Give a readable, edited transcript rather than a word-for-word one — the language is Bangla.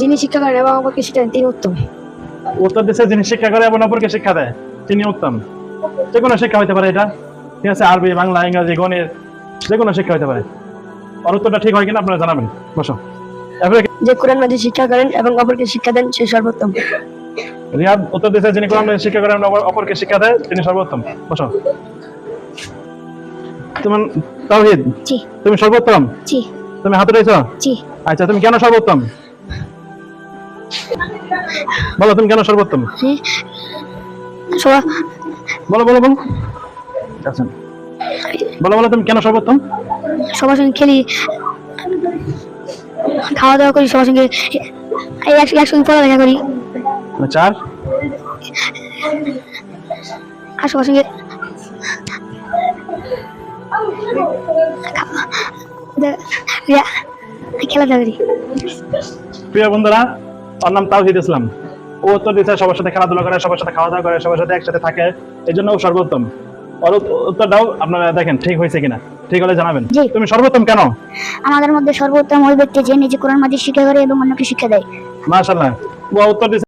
যিনি শিক্ষা করেন এবং অপরকে শিক্ষা দেন তিনি উত্তম। উত্তর দিচ্ছে যিনি শিক্ষা করে এবং অপরকে শিক্ষা দেয় তিনি উত্তম। যে কোনো শিক্ষা হইতে পারে এটা, ঠিক আছে, আরবি, বাংলা, ইংরেজি, গণিত, যে কোনো শিক্ষা হইতে পারে। আর উত্তরটা ঠিক হয় কিনা আপনারা জানাবেন। বসো। তারপরে যে কোরআন মাজিদ শিক্ষা করেন এবং অপরকে শিক্ষা দেন সে সর্বোত্তম। রিয়াদ উত্তর দিচ্ছে যিনি কোরআন মাজিদ শিক্ষা করেন এবং অপরকে শিক্ষা দেয় তিনি সর্বোত্তম। বসো। তোমার তাওহীদ, জি তুমি সর্বোত্তম? জি তুমি হাত উঠাইছো? জি। আচ্ছা, তুমি কেন সর্বোত্তম বলো, তুমি কেন সর্বোত্তম সবাই বলো বলো বলো। আচ্ছা বলো বলো, তুমি কেন সর্বোত্তম? সবার সঙ্গে খেলি, খাওয়া দাওয়া করি, সবার সঙ্গে একসঙ্গে পড়ালেখা করি, চার আর সবার সঙ্গে খেলাধুলা করি। প্রিয় বন্ধুরা, ওর নাম তাওহীদ ইসলাম। ও উত্তর দিচ্ছে সবার সাথে খেলাধুলা করে, সবার সাথে খাওয়া দাওয়া করে, সবার সাথে একসাথে থাকে, এই জন্য ও সর্বোত্তম। ওর উত্তরটাও আপনারা দেখেন ঠিক হয়েছে কিনা, ঠিক হলে জানাবেন। জি। তুমি সর্বোত্তম কেন? আমাদের মধ্যে সর্বোত্তম ওই ব্যক্তি যে নিজে কোরআন মাজিদ শিক্ষা করে এবং অন্যকে শিক্ষা দেয়। মাশাআল্লাহ। ও উত্তর দিচ্ছে